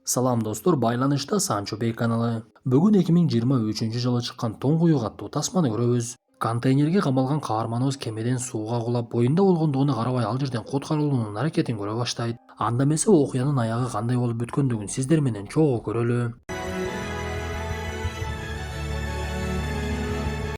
Салам достор, байланышта Санчо Бей каналы. Бүгін 2023 жылы шыққан Тоңғұйық аттуу тасманы көрөбүз. Контейнерге камалган каарманыбыз кемеден сууга кулап, боюнда болгондугуна карабай ал жерден куткарылуунун аракетин көрө баштайт. Анда эмесе окуянын аягы кандай болуп бүткөндүгүн сиздер менен чогуу көрөлү.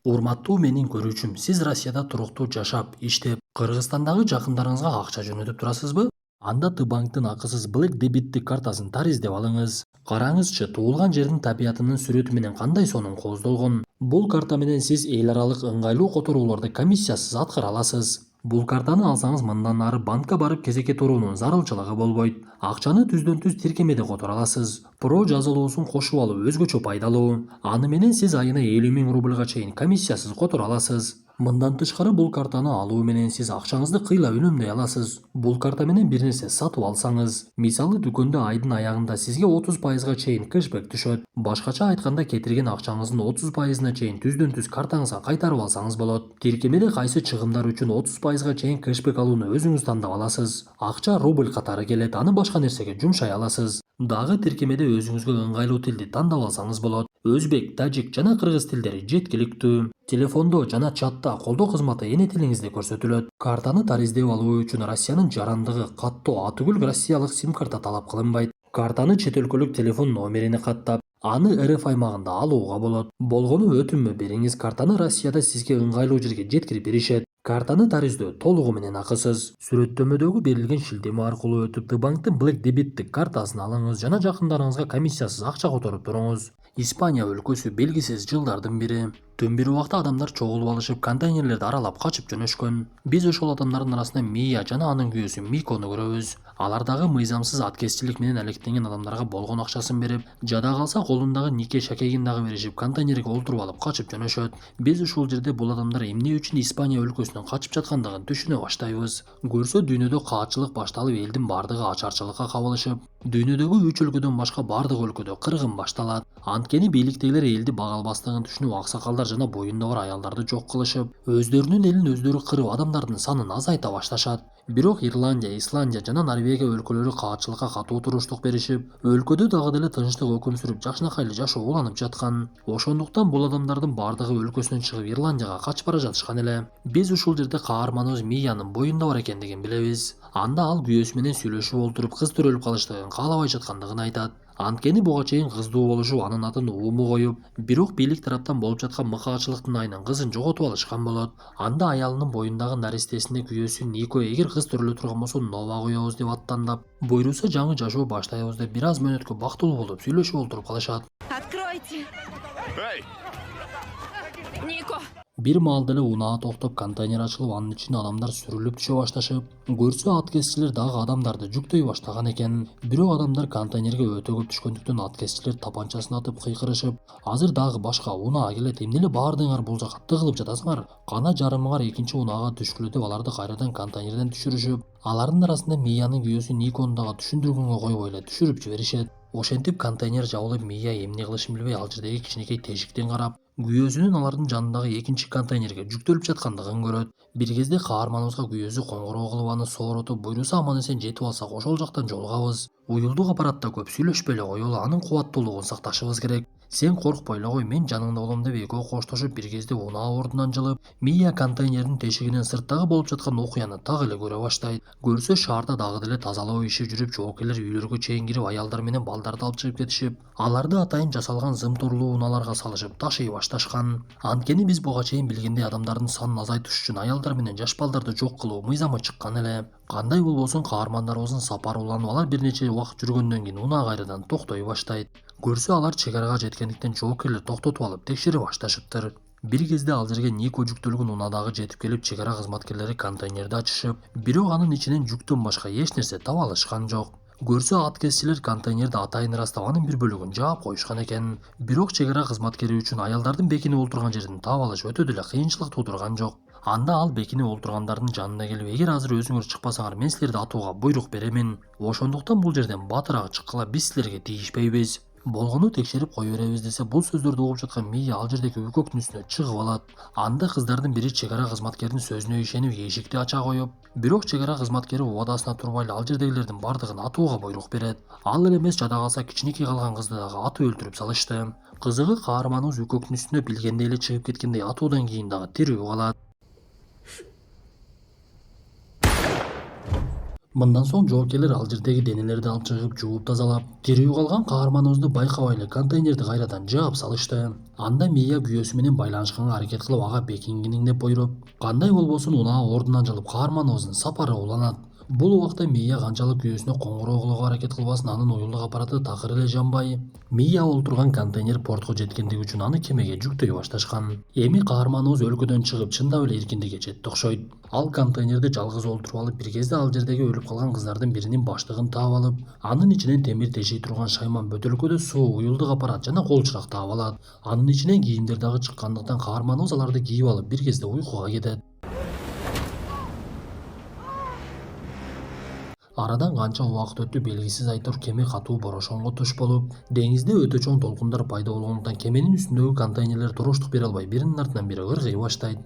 Урматтуу менин көрүүчүм, сиз Россияда туруктуу жашап, иштеп, Кыргызстандагы жакындарыңызга акча жөнөтүп турасызбы? Анда Т-банктын акысыз Black дебиттик картасын тариздеп алыңыз. Караңызчы, туулган жердин табиятынын сүрөтү менен кандай сонун кооздолгон. Бул карта менен сиз эл аралык ыңгайлуу которууларды комиссиясыз аткара аласыз. Бул картаны алсаңыз мындан ары банкка барып кезекке туруунун зарылчылыгы болбойт. Акчаны түздөн-түз тиркемеде которо аласыз. Про жазылуусун кошуп алуу өзгөчө пайдалуу. Аны менен сиз айына 50.000 рубльга чейин комиссиясыз которо аласыз. Мындан тышкары бул картаны алуу менен сиз акчаңызды кыйла үнөмдөй аласыз. Бул карта менен бир нерсе сатып алсаңыз, мисалы дүкөндө айдын аягында сизге 30% чейин кэшбэк түшөт. Башкача айтканда, кетирген акчаңыздын 30%на чейин түздөн-түз картаңызга кайтарып алсаңыз болот. Тиркемеде кайсы чыгымдар үчүн 30%га чейин кэшбэк алууну өзүңүз тандап аласыз. Акча рубль катары келет, аны башка нерсеге жумшай аласыз. Дагы тиркемеде өзүңүзгө ыңгайлуу тилди тандап алсаңыз болот. Өзбек, тажик жана кыргыз тилдери жеткиликтүү. Телефондо жана чатта колдоо кызматы эне тилиңизде көрсөтүлөт. Картаны тариздеп алуу үчүн Россиянын жарандыгы каттоо атүгүл Россиялык сим-карта талап кылынбайт. Картаны чет өлкөлүк телефон номерине каттап, аны РФ аймагында алууга болот. Болгону өтүнмө бериңиз, картаны Россияда сизге ыңгайлуу жерге жеткирип беришет. Картаны тариздөө толугу менен акысыз. Сүрөттөмөдөгү берилген шилтеме аркылуу өтүп, Т-банктын Black дебиттик картасын алыңыз жана жакындарыңызга комиссиясыз акча которуп туруңуз. Испания өлкөсү белгисиз жылдардын бири. Түн бир убакта адамдар чогулуп алышып, контейнерлерди аралап качып жөнөшкөн. Биз ошол адамдардын арасында Мия жана анын күйөөсү Микону көрөбүз. Алар дагы мыйзамсыз аткезчилик менен алектенген адамдарга болгон акчасын берип, жада калса колундагы нике шакегин дагы беришип, контейнерге олтуруп алып качып жөнөшөт. Биз ушул жерде бул адамдар эмне үчүн Испания өлкөсүнөн качып жаткандыгын түшүнө баштайбыз. Көрсө дүйнөдө каатчылык башталып, элдин бардыгы ачарчылыкка кабылышып, дүйнөдөгү 3 өлкөдөн башка бардык өлкөдө кыргын башталат. Анткени бийликтегилер элди бага албастыгын түшүнүп, аксакалдар жана боюнда бар аялдарды жок кылышып, өздөрүнүн элин өздөрү кырып, адамдардын санын азайта башташат. Бирок Ирландия, Исландия жана Норвегия өлкөлөрү каатчылыкка катуу туруштук беришип, өлкөдө дагы деле тынчтык өкүм сүрүп, жакшынакай эле жашоо уланып жаткан. Ошондуктан бул адамдардын бардыгы өлкөсүнөн чыгып Ирландияга качып бара жатышкан эле. Биз ушул жерде каарманыбыз Миянын боюнда бар экендигин билебиз. Анда ал күйөөсү менен сүйлөшүп олтуруп, кыз төрөлүп калыштыгын каалабай жаткандыгын айтат. Анткени буга чейин кыздуу болушу анын атын Ууму коюп, бирок бийлик тараптан болуп жаткан мыкаачылыктын айынан кызын жоготуп алышкан болот. Анда аялынын боюндагы наристесине күйөөсү Нико эгер кыз төрөлө турган болсо Нова коебуз деп аттандап, буйруса жаңы жашоо баштайбыз деп бир аз мөөнөткө бактылуу болуп сүйлөшүп олтуруп калышат. Откройте! Нико! Бир маал деле унаа токтоп, контейнер ачылып, анын ичине адамдар сүрүлүп түшө башташып, көрсө аткезчилер дагы адамдарды жүктөй баштаган экен. Бирок адамдар контейнерге өтө көп түшкөндүктөн аткезчилер тапанчасын атып кыйкырышып, азыр дагы башка унаа келет, эмне эле баардыгыңар бул жака тыгылып жатасыңар? Кана жарымыңар экинчи унаага түшкүлө деп аларды кайрадан контейнерден түшүрүшүп, алардын арасында Миянын күйөөсү Никону дагы түшүндүргөнгө койбой эле түшүрүп жиберишет. Ошентип контейнер жабылып, Мия эмне кылышын билбей ал жердеги кичинекей тешиктен карап, күйөөсүнүн алардын жанындагы экинчи контейнерге жүктөлүп жаткандыгын көрөт. Бир кезде каарманыбызга күйөөсү коңгуроо кылып аны сооротуп, буйруса аман эсен жетип алсак ошол жактан жолугабыз. Уюлдук аппаратта көп сүйлөшпөй эле коелу, анын кубаттуулугун сакташыбыз керек. Сен коркпой эле кой, мен жаныңда болом деп экөө коштошуп, бир кезде унаа ордунан жылып, Мия контейнердин тешигинен сырттагы болуп жаткан окуяны так эле көрө баштайт. Көрсө шаарда дагы деле тазалоо иши жүрүп, жоокерлер үйлөргө чейин кирип, аялдар менен балдарды алып чыгып кетишип, аларды атайын жасалган зымтурлуу унааларга салышып ташый башташкан. Анткени биз буга чейин билгендей адамдардын санын азайтыш үчүн аялдар менен жаш балдарды жок кылуу мыйзамы чыккан эле. Кандай болбосун каармандарыбыздын сапары уланып, алар бир нече убакыт жүргөндөн кийин унаа кайрадан токтой баштайт. Көрсө алар чек арага жеткендиктен жоокерлер токтотуп алып текшере башташыптыр. Бир кезде ал жерге Нико жүктөлгөн унаадагы жетип келип, чек ара кызматкерлери контейнерди ачышып, бирок анын ичинен жүктөн башка эч нерсе таба алышкан жок. Көрсө аткезчилер контейнерди атайын ырастап, анын бир бөлүгүн жаап коюшкан экен. Бирок чек ара кызматкери үчүн аялдардын бекинип олтурган жерин таап алыш өтө деле кыйынчылык туудурган жок. Анда ал бекинип олтургандардын жанына келип, эгер азыр өзүңөр чыкпасаңар, мен силерди атууга буйрук беремин. Ошондуктан бул жерден батыраак чыккыла, биз силерге тийишпейбиз. Болгону текшерип кое беребиз десе, бул сөздөрдү угуп жаткан Мия ал жердеги үкөктүн үстүнө чыгып алат. Анда кыздардын бири чек ара кызматкеринин сөзүнө ишенип эшикти ача коюп, бирок чек ара кызматкери убадасына турбай эле ал жердегилердин бардыгын атууга буйрук берет. Ал эле эмес, жада калса кичинекей калган кызды дагы атып өлтүрүп салышты. Кызыгы, каарманыбыз үкөктүн үстүнө билгендей эле чыгып кеткендей атуудан кийин дагы тирүү калат. Мындан соң жоокерлер ал жердеги денелерди алып чыгып жууп тазалап, тирүү калган каарманыбызды байкабай эле контейнерди кайрадан жаап салышты. Анда Мия күйөөсү менен байланышканга аракет кылып ага бекингиниң деп буйруп, кандай болбосун унаа ордунан жылып каарманыбыздын сапары уланат. Бул убакта Мия канчалык күйөөсүнө коңгуроо кылууга аракет кылбасын, анын уюлдук аппараты такыр эле жанбай, Мия олтурган контейнер портко жеткендиги үчүн аны кемеге жүктөй башташкан. Эми каарманыбыз өлкөдөн чыгып чындап эле эркиндикке жетти окшойт. Ал контейнерде жалгыз олтуруп алып, бир кезде ал жердеги өлүп калган кыздардын биринин баштыгын таап алып, анын ичинен темир тешей турган шайман, бөтөлкөдө суу, уюлдук аппарат жана кол чырак таап алат. Анын ичинен кийимдер дагы чыккандыктан каарманыбыз аларды кийип алып бир кезде уйкуга кетет. Арадан канча убакыт өтүп, белгисиз айтор кеме катуу борошонго туш болуп, деңизде өтө чоң толкундар пайда болгондуктан кеменин үстүндөгү контейнерлер туруштук бере албай, биринин артынан бири ыргый баштайт.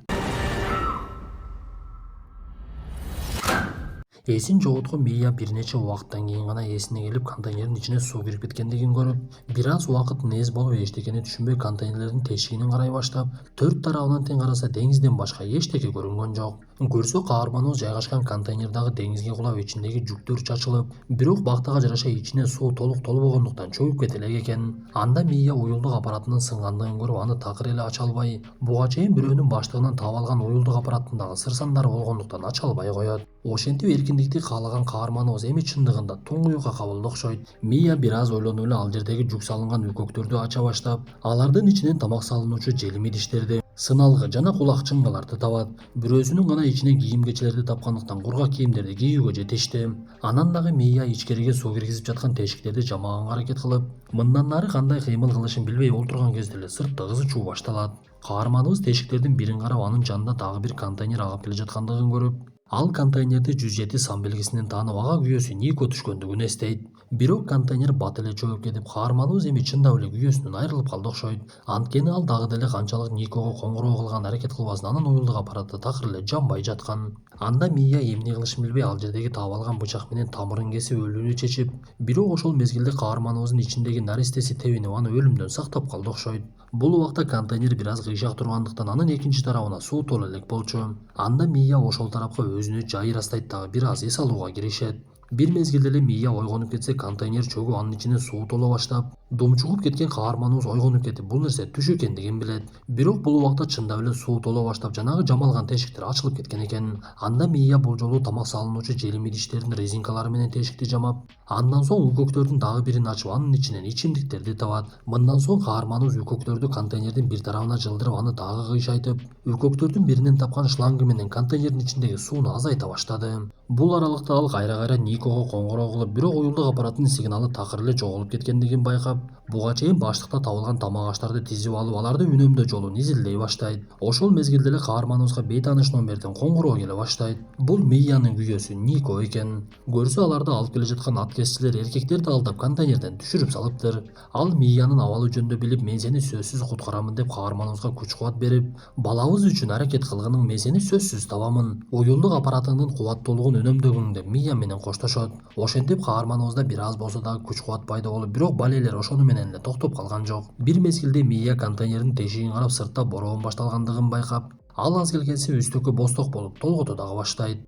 Эсин жоготкон Мия бир нече убакыттан кийин гана эсине келип, контейнердин ичине суу кирип кеткендигин көрүп, бир аз убакыт нез болуп эчтекени түшүнбөй контейнерлердин тешигинен карай баштап, төрт тарабынан тең караса деңизден башка эчтеке көрүнгөн жок. Көрсө, каарманыбыз жайгашкан контейнер дагы деңизге кулап, ичиндеги жүктөр чачылып, бирок бактыга жараша ичине суу толук толбогондуктан чөгүп кете элек экен. Анда Мия уюлдук аппаратынын сынгандыгын көрүп, аны такыр эле ача албай, буга чейин бирөөнүн баштыгынан таап алган уюлдук аппараттын дагы сырсандары болгондуктан ача албай коет. Ошентип эркиндикти каалаган каарманыбыз эми чындыгында туңгуюкка кабылды окшойт. Мия бир аз ойлонуп эле ал жердеги жүк салынган үкөктөрдү ача баштап, алардын ичинен тамак салынуучу желим идиштерди, сыналгы жана кулак чыңгаларды табат. Бирөөсүнүн гана ичинен кийим-кечелерди тапкандыктан кургак кийимдерди кийүүгө жетишти. Анан дагы Мия ичкериге суу киргизип жаткан тешиктерди жамаганга аракет кылып, мындан ары кандай кыймыл кылышын билбей олтурган кезде эле сыртта ызы чуу башталат. Каарманыбыз тешиктердин бирин карап, анын жанында дагы бир контейнер агып келе жаткандыгын көрүп, ал контейнерди 107 сан белгисинен таанып, ага күйөөсү Нико түшкөндүгүн эстейт. Бирок контейнер бат эле чөгүп кетип, каарманыбыз эми чындап эле күйөөсүнөн айрылып калды окшойт. Анткени ал дагы деле канчалык Никого коңгуроо кылган аракет кылбасын, анын уюлдук аппараты такыр эле жанбай жаткан. Анда Мия эмне кылышын билбей ал жердеги таап алган бычак менен тамырын кесип өлүүнү чечип, бирок ошол мезгилде каарманыбыздын ичиндеги наристеси тебинип, аны өлүмдөн сактап калды окшойт. Бул убакта контейнер бир аз кыйшак тургандыктан анын экинчи тарабына суу толо элек болчу. Анда Мия ошол тарапка өзүнү жай ырастайт дагы бир аз эс алууга киришет. Бир мезгилде эле Мия ойгонуп кетсе, контейнер чөгүп, анын ичине суу толо баштап, думчугуп кеткен каарманыбыз ойгонуп кетип, бул нерсе түш экендигин билет. Бирок бул убакта чындап эле суу толо баштап, жанагы жамалган тешиктер ачылып кеткен экен. Анда Мия бул жолу тамак салынуучу желим идиштердин резинкалары менен тешикти жамап, андан соң үкөктөрдүн дагы бирин ачып, анын ичинен ичимдиктерди табат. Мындан соң каарманыбыз үкөктөрдү контейнердин бир тарабына жылдырып, аны дагы кыйшайтып, үкөктөрдүн биринен тапкан шлангы менен контейнердин ичиндеги сууну азайта баштады. Бул аралыкта ал кайра Никого коңгуроо кылып, бирок уюлдук аппараттын сигналы такыр эле жоголуп кеткендигин байкап, буга чейин баштыкта табылган тамак аштарды тизип алып, аларды үнөмдөө жолун изилдей баштайт. Ошол мезгилде эле каарманыбызга бейтааныш номерден коңгуроо келе баштайт. Бул Миянын күйөөсү Нико экен. Көрсө, аларды алып келе жаткан аткезчилер эркектерди алдап контейнерден түшүрүп салыптыр. Ал Миянын абалы жөнүндө билип, мен сени сөзсүз куткарамын деп каарманыбызга күч-кубат берип, балабыз үчүн аракет кылгының, мен сени сөзсүз табамын. Уюлдук аппаратыңдын кубаттуулугун үнөмдөгүң деп Мия менен коштошот. Ошентип каарманыбызда бир аз болсо дагы күч-кубат пайда болуп, бирок балелер ошону менен эле токтоп калган жок. Бир мезгилде Мия контейнердин тешигин карап, сыртта бороон башталгандыгын байкап, ал аз келгенсе үстөккө босток болуп толгото дагы баштайт.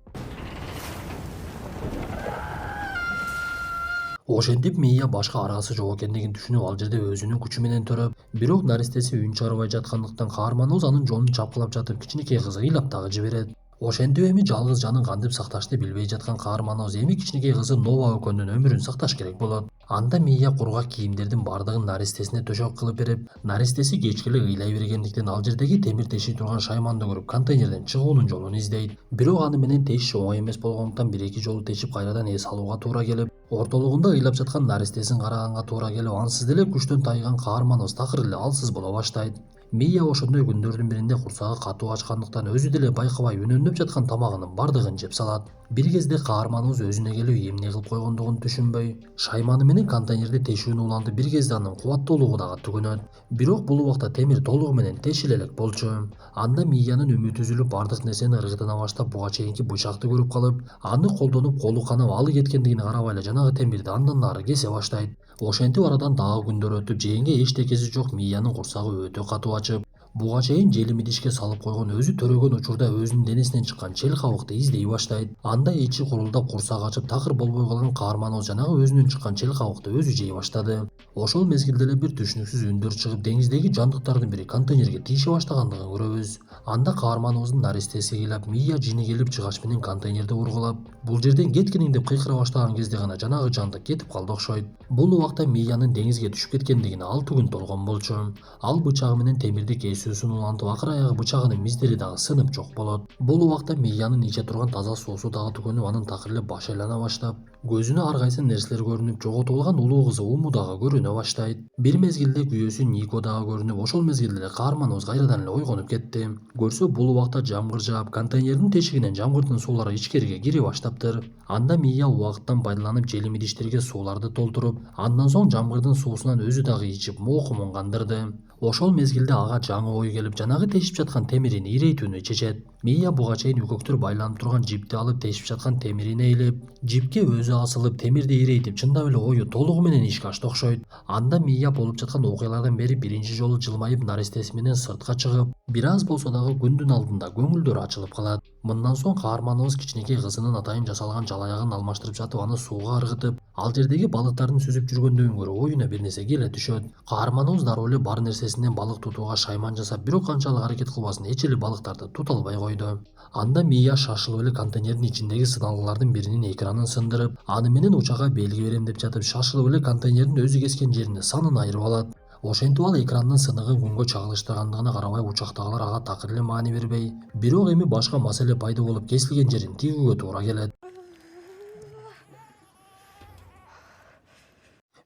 Ошентип Мия башка арасы жок экендигин түшүнүп, ал жерде өзүнүн күчү менен төрөп, бирок наристеси үн чыгарбай жаткандыктан каарманыбыз анын жонун чапкылап жатып, кичинекей кызы ыйлап дагы жиберет. Ошентип эми жалгыз жанын кантип сакташты билбей жаткан каарманыбыз эми кичинекей кызы Нова экөөнүн өмүрүн сакташ керек болот. Анда Мия кургак кийимдердин бардыгын наристесине төшөк кылып берип, наристеси кечке эле ыйлай бергендиктен ал жердеги темир теший турган шайманды көрүп, контейнерден чыгуунун жолун издейт. Бирок аны менен тешиш оңой эмес болгондуктан бир-эки жолу тешип кайрадан эс алууга туура келип, ортолугунда ыйлап жаткан наристесин караганга туура келип, ансыз деле күчтөн тайган каарманыбыз такыр эле алсыз боло баштайт. Мия ошондой күндөрдүн биринде курсагы катуу ачкандыктан өзү деле байкабай үнөндөп жаткан тамагынын бардыгын жеп салат. Бир кезде каарманыбыз өзүнө келип эмне кылып койгондугун түшүнбөй, шайманы менен контейнерди тешүүнү уланды. Бир кезде анын кубаттуулугу дагы түгөнөт. Бирок бул убакта темир толугу менен тешиле элек болчу. Анда Миянын үмүтү үзүлүп, бардык нерсени ыргытына баштап, буга чейинки бычакты көрүп калып, аны колдонуп колу канап алы кеткендигине карабай эле жанагы темирди андан нары кесе баштайт. Ошентип арадан дагы күндөр өтүп, жээнге эчтекеси жок Миянын курсагы өтө катуу ачып, буга чейин желим идишке салып койгон, өзү төрөгөн учурда өзүнүн денесинен чыккан чел кабыкты издей баштайт. Анда ичи курулдап, курсак ачып, такыр болбой калган каарманыбыз жанагы өзүнөн чыккан чел кабыкты өзү жей баштады. Ошол мезгилде эле бир түшүнүксүз үндөр чыгып, деңиздеги жандыктардын бири контейнерге тийише баштагандыгын көрөбүз. Анда каарманыбыздын наристеси ыйлап, Мия жини келип чыгач менен контейнерди ургулап, бул жерден кеткиниң деп кыйкыра баштаган кезде гана жанагы жандык кетип калды окшойт. Бул убакта Миянын деңизге түшүп кеткендигине 6 күн толгон болчу. Ал бычагы менен темирди кесүүсүн улантып, акыр аягы бычагынын миздери дагы сынып жок болот. Бул убакта Миянын иче турган таза суусу дагы түгөнүп, анын такыр эле башы айлана баштап, көзүнө ар кайсы нерселер көрүнүп, жоготуп алган улуу кызы Уму дагы көрүнө баштайт. Бир мезгилде күйөөсү Нико дагы көрүнүп, ошол мезгилде эле каарманыбыз кайрадан эле ойгонуп кетти. Көрсө, бул убакта жамгыр жаап, контейнердин тешигинен жамгырдын суулары ичкериге кире баштаптыр. Анда Мия убакыттан пайдаланып желим идиштерге сууларды толтуруп, андан соң жамгырдын суусунан өзү дагы ичип, моокумун кандырды. Ошол мезгилде ага жаңы ой келип, жанагы тешип жаткан темирин ирейтүүнү чечет. Мия буга чейин үкөктөр байланып турган жипти алып, тешип жаткан темирине ээлеп, жипке өзү асылып, темирди ирейтип, чындап эле ою толугу менен ишке ашты окшойт. Анда Мия болуп жаткан окуялардан бери биринчи жолу жылмайып, наристеси менен сыртка чыгып, бир аз болсо дагы күндүн алдында көңүлдөрү ачылып калат. Мындан соң каарманыбыз кичинекей кызынын атайын жасалган жалаягын алмаштырып жатып, аны сууга ыргытып, ал жердеги балыктардын сүзүп жүргөндөн көрө оюна бир нерсе келе түшөт. Каарманыбыз дароо эле бар нерсесинен балык тутууга шайман жасап, бирок канчалык аракет кылбасын, эч эле балыктарды тута албай койду. Анда Мия шашылып эле контейнердин ичиндеги сыналгылардын биринин экранын сындырып, аны менен учага белги берем деп жатып, шашылып эле контейнердин өзү кескен жерине санын айырып алат. Ошентип ал экрандын сыныгын күнгө чагылыштыргандыгына карабай, учактагылар ага такыр эле маани бербей, бирок эми башка маселе пайда болуп, кесилген жерин тигүүгө туура келет.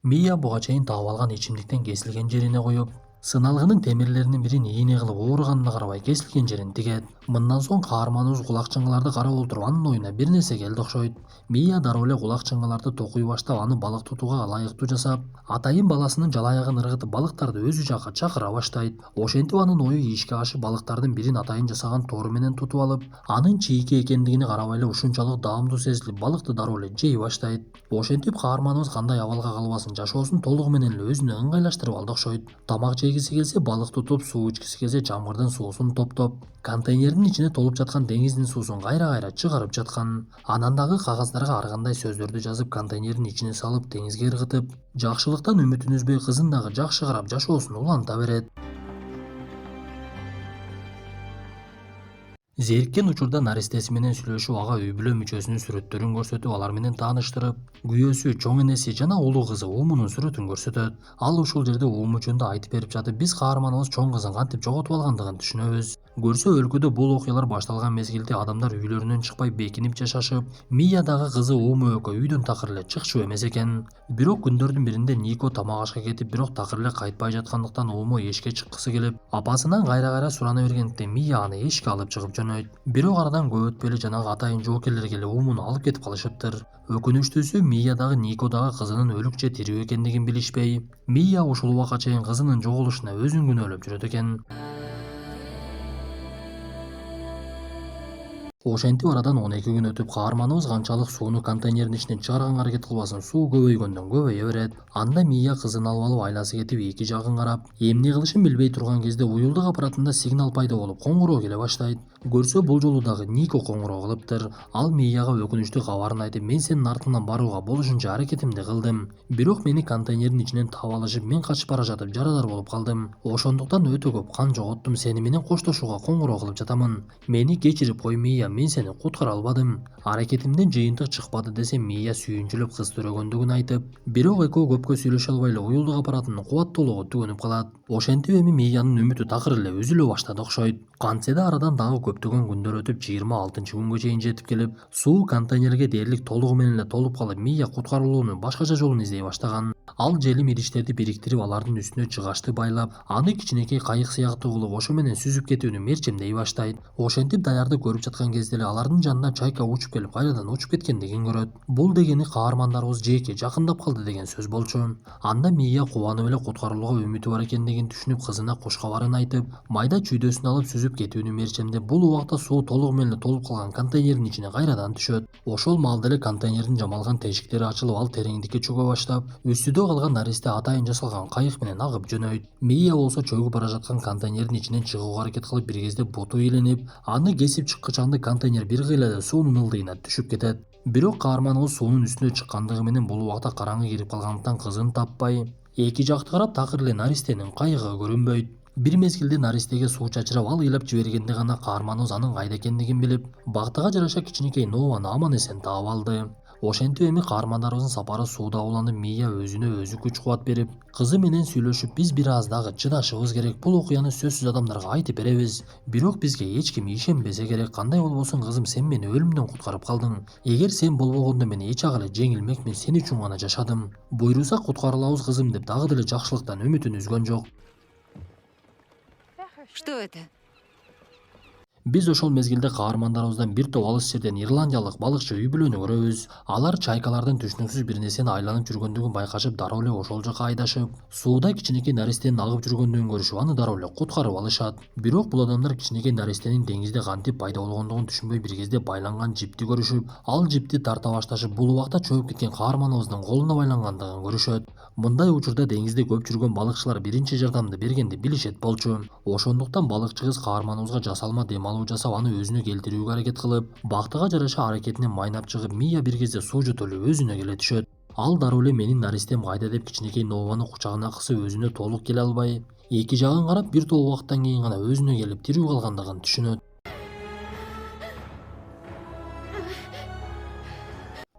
Мия буга чейин таап алган ичимдиктен кесилген жерине коюп, сыналгынын темирлеринин бирин ийне кылып ооруганына карабай кесилген жерин тигет. Мындан соң каарманыбыз кулак чыңгыларды карап отуруп, анын оюна бир нерсе келди окшойт. Мия дароо эле кулак чыңгыларды токуй баштап, аны балык тутууга ылайыктуу жасап, атайын баласынын жалаягын ыргытып, балыктарды өзү жакка чакыра баштайт. Ошентип анын ою ишке ашып, балыктардын бирин атайын жасаган тору менен тутуп алып, анын чийки экендигине карабай эле ушунчалык даамдуу сезилип, балыкты дароо эле жей баштайт. Ошентип каарманыбыз кандай абалга калбасын, жашоосун толугу менен эле өзүнө ыңгайлаштырып алды окшойт. Тамак жегиси келсе балык тутуп, суу ичкиси келсе жамгырдын суусун топтоп, контейнердин ичине толуп жаткан деңиздин суусун кайра чыгарып жаткан. Анан дагы кагаздарга ар кандай сөздөрдү жазып, контейнердин ичине салып, деңизге ыргытып, жакшылыктан үмүтүн үзбөй, кызын дагы жакшы карап, жашоосун уланта берет. Зериккен учурда наристеси менен сүйлөшүп, ага үй бүлө мүчөсүнүн сүрөттөрүн көрсөтүп, алар менен тааныштырып, күйөөсү, чоң энеси жана улуу кызы Умунун сүрөтүн көрсөтөт. Ал ушул жерде Уму жөнүндө айтып берип жатып, биз каарманыбыз чоң кызын кантип жоготуп алгандыгын түшүнөбүз. Көрсө, өлкөдө бул окуялар башталган мезгилде адамдар үйлөрүнөн чыкпай бекинип жашашып, Мия дагы кызы Уму экөө үйдөн такыр эле чыкчу эмес экен. Бирок күндөрдүн биринде Нико тамак ашка кетип, бирок такыр эле кайтпай жаткандыктан Уму эшикке чыккысы келип, апасынан кайра сурана бергендиктен Мия аны эшикке алып чыгып жөнөйт. Бирок арадан көп өтпөй эле жанагы атайын жоокерлер келип Умуну алып кетип калышыптыр. Өкүнүчтүүсү, Мия дагы Нико дагы кызынын өлүк же тирүү экендигин билишпей, Мия ушул убакка чейин кызынын жоголушуна өзүн күнөөлөп жүрөт экен. Ошентип арадан 12 күн өтүп, каарманыбыз канчалык сууну контейнердин ичинен чыгарганга аракет кылбасын, суу көбөйгөндөн көбөйө берет. Анда Мия кызын алып айласы кетип, эки жагын карап, эмне кылышын билбей турган кезде уюлдук аппаратында сигнал пайда болуп, коңгуроо келе баштайт. Көрсө, бул жолу дагы Нико коңгуроо кылыптыр. Ал Мияга өкүнүчтүү кабарын айтып, мен сенин артыңан барууга болушунча аракетимди кылдым. Бирок мени контейнердин ичинен таап алышып, мен качып бара жатып жарадар болуп калдым. Ошондуктан өтө көп кан жоготтум, сени менен коштошууга коңгуроо кылып жатамын. Мени кечирип кой, Мия, мен сени куткара албадым. Аракетимден жыйынтык чыкпады десе, Мия сүйүнчүлүп кыз төрөгөндүгүн айтып, бирок экөө көпкө сүйлөшө албай эле уюлдук аппаратынын кубаттуулугу түгөнүп калат. Ошентип эми Миянын үмүтү такыр эле үзүлө баштады окшойт. Кантсе да арадан дагы көптөгөн күндөр өтүп, 26-күнгө чейин жетип келип, суу контейнерге дээрлик толугу менен эле толуп калып, Мия куткарылуунун башкача жолун издей баштаган. Ал желим ириштерди бириктирип алардын үстүнө чыгачты байлап, аны кичинекей кайык сыяктуу кылып ошо менен сүзүп кетүүнү мерчемдей баштайт. Ошентип даярды көрүп жаткан кезде эле алардын жанына чайка учуп келип кайрадан учуп кеткендигин көрөт. Бул дегени каармандарыбыз жээкке жакындап калды деген сөз болчу. Анда Мия кубанып эле куткарылууга үмүтү бар экендигин түшүнүп кызына куш кабарын айтып, майда чүйдөсүн алып сүзүп кетүүнү мерчемдеп, бул убакта суу толугу менен толуп калган контейнердин ичине кайрадан түшөт. Ошол маалда эле контейнердин жамалган тешиктери ачылып, ал тереңдикке чөгө баштап, үстүдө калган наристе атайын жасалган кайык менен агып жөнөйт. Мия болсо чөгүп бара жаткан контейнердин ичинен чыгууга аракет кылып, бир кезде буту иленип, аны кесип чыккыча контейнер бир кыйла эле суунун ылдыйына түшүп кетет. Бирок каарманыбыз суунун үстүнө чыккандыгы менен бул убакта караңгы кирип калгандыктан кызын таппай, эки жакты карап такыр эле наристенин кайыгы көрүнбөйт. Бир мезгилде наристеге суу чачырап ал ыйлап жибергенде гана каарманыбыз анын кайда экендигин билип, бактыга жараша кичинекей Нованы аман эсен таап алды. Ошентип эми каармандарыбыздын сапары сууда уланып, Мия өзүнө өзү күч кубат берип, кызы менен сүйлөшүп, биз бир аз дагы чыдашыбыз керек, бул окуяны сөзсүз адамдарга айтып беребиз. Бирок бизге эч ким ишенбесе керек, кандай болбосун кызым, сен мени өлүмдөн куткарып калдың. Эгер сен болбогондо мен эч ак эле жеңилмекмин, сен үчүн гана жашадым. Буйруса куткарылабыз кызым деп дагы деле жакшылыктан үмүтүн үзгөн жок. Что это? Биз ошол мезгилде каармандарыбыздан бир топ алыс жерден ирландиялык балыкчы үй бүлөнү көрөбүз. Алар чайкалардын түшүнүксүз бир нерсени айланып жүргөндүгүн байкашып, дароо эле ошол жака айдашып, сууда кичинекей наристенин агып жүргөндүгүн көрүшүп, аны дароо эле куткарып алышат. Бирок бул адамдар кичинекей наристенин деңизде кантип пайда болгондугун түшүнбөй, бир кезде байланган жипти көрүшүп, ал жипти тарта башташып, бул убакта чөгүп кеткен каарманыбыздын колуна байлангандыгын көрүшөт. Мындай учурда деңизде көп жүргөн балыкчылар биринчи жардамды бергенди билишет болчу. Ошондуктан балыкчы кыз каарманыбызга жасалма дем алуу жасап, аны өзүнө келтирүүгө аракет кылып, бактыга жараша аракетинен майнап чыгып, Мия бир кезде суу жутуп эле өзүнө келе түшөт. Ал дароо эле менин наристем кайда деп кичинекей Нованы кучагына кысып, өзүнө толук келе албай, эки жагын карап, бир топ убакыттан кийин гана өзүнө келип тирүү калгандыгын түшүнөт.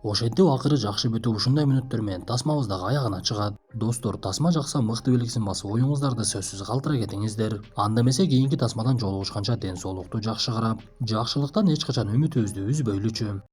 Ошентип акыры жакшы бүтүп, ушундай мүнөттөр менен тасмабыз дагы аягына чыгат. Достор, тасма жакса мыкты белгисин басып, оюңуздарды сөзсүз калтыра кетиңиздер. Анда эмесе кийинки тасмадан жолугушканча ден соолукту жакшы карап, жакшылыктан эч качан үмүтүбүздү үзбөйлүчү.